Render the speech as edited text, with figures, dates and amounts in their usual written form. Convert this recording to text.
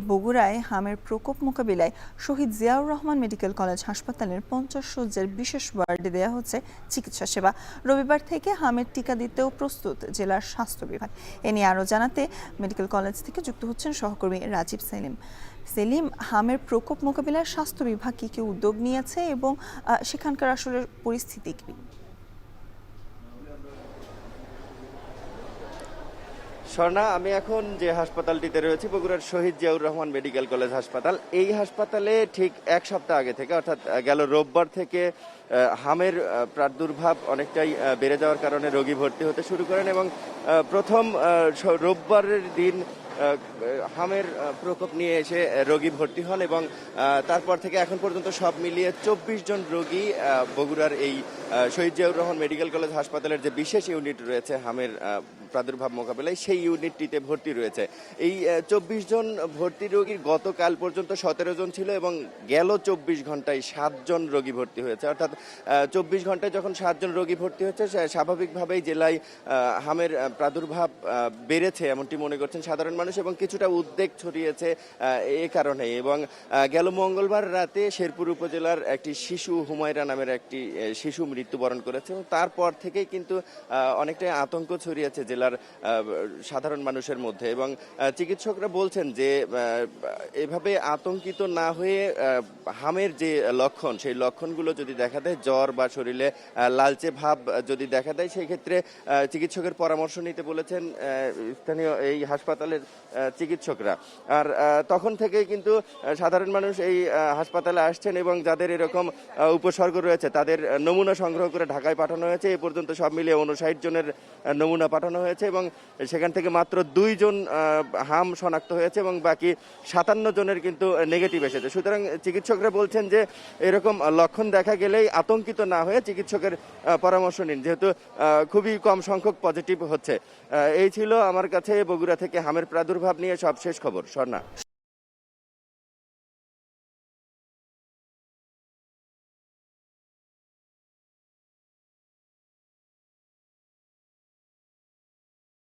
বগুড়ায় হামের প্রকোপ মোকাবিলায় শহীদ জিয়াউর রহমান মেডিকেল কলেজ হাসপাতালের 50 শয্যার বিশেষ ওয়ার্ডে দেওয়া হচ্ছে চিকিৎসা সেবা। রবিবার থেকে হামের টিকা দিতেও প্রস্তুত জেলার স্বাস্থ্য বিভাগ। এ নিয়ে আরও জানাতে মেডিকেল কলেজ থেকে যুক্ত হচ্ছেন সহকর্মী রাজীব সেলিম। হামের প্রকোপ মোকাবিলায় স্বাস্থ্য বিভাগ কি উদ্যোগ নিয়েছে এবং সেখানকার আসলে পরিস্থিতি কি? স্বর্ণা, আমি এখন যে হাসপাতালটিতে রয়েছি বগুড়ার শহীদ জিয়াউর রহমান মেডিকেল কলেজ হাসপাতাল। এই হাসপাতালে ঠিক এক সপ্তাহ আগে থেকে অর্থাৎ গেল রোববার থেকে হামের প্রাদুর্ভাব অনেকটাই বেড়ে যাওয়ার কারণে রোগী ভর্তি হতে শুরু করেন এবং প্রথম রোববারের দিন হামের প্রকোপ নিয়ে এসে রোগী ভর্তি হন এবং তারপর থেকে এখন পর্যন্ত সব মিলিয়ে 24 জন রোগী বগুড়ার এই শহীদ জিয়াউর রহমান মেডিকেল কলেজ হাসপাতালের যে বিশেষ ইউনিট রয়েছে হামের প্রাদুর্ভাব মোকাবিলায় সেই ইউনিটটিতে ভর্তি রয়েছে। এই 24 জন ভর্তি রোগীর গতকাল পর্যন্ত 17 জন ছিল এবং গেল 24 ঘন্টায় 7 জন রোগী ভর্তি হয়েছে। অর্থাৎ 24 ঘন্টায় যখন 7 জন রোগী ভর্তি হচ্ছে স্বাভাবিকভাবেই জেলায় হামের প্রাদুর্ভাব বেড়েছে এমনটি মনে করছেন সাধারণ মানুষ এবং কিছুটা উদ্বেগ ছড়িয়েছে এ কারণে। এবং গেল মঙ্গলবার রাতে শেরপুর উপজেলার একটি শিশু হুমায়রা নামের একটি শিশু মৃত্যুবরণ করেছে এবং তারপর থেকেই কিন্তু অনেকটাই আতঙ্ক ছড়িয়েছে জেলার সাধারণ মানুষের মধ্যে এবং চিকিৎসকরা বলছেন যে এভাবে আতঙ্কিত না হয়ে হামের যে লক্ষণ সেই লক্ষণগুলো যদি দেখা দেয়, জ্বর বা শরীরে লালচে ভাব যদি দেখা দেয়, সেই ক্ষেত্রে চিকিৎসকের পরামর্শ নিতে বলেছেন স্থানীয় এই হাসপাতালের চিকিৎসকরা। আর তখন থেকেই কিন্তু সাধারণ মানুষ এই হাসপাতালে আসছেন এবং যাদের এরকম উপসর্গ রয়েছে তাদের নমুনা সংগ্রহ করে ঢাকায় পাঠানো হয়েছে। এ পর্যন্ত সব মিলিয়ে 59 জনের নমুনা পাঠানো হয়েছে এবং সেখান থেকে মাত্র 2 জন হাম শনাক্ত হয়েছে এবং বাকি 57 জনের কিন্তু নেগেটিভ এসেছে। সুতরাং চিকিৎসকরা বলছেন যে এরকম লক্ষণ দেখা গেলেই আতঙ্কিত না হয়ে চিকিৎসকের পরামর্শ নিন, যেহেতু খুবই কম সংখ্যক পজিটিভ হচ্ছে। এই ছিল আমার কাছে বগুড়া থেকে হামের প্রাদুর্ভাব নিয়ে সবশেষ খবর। স্বর্ণা।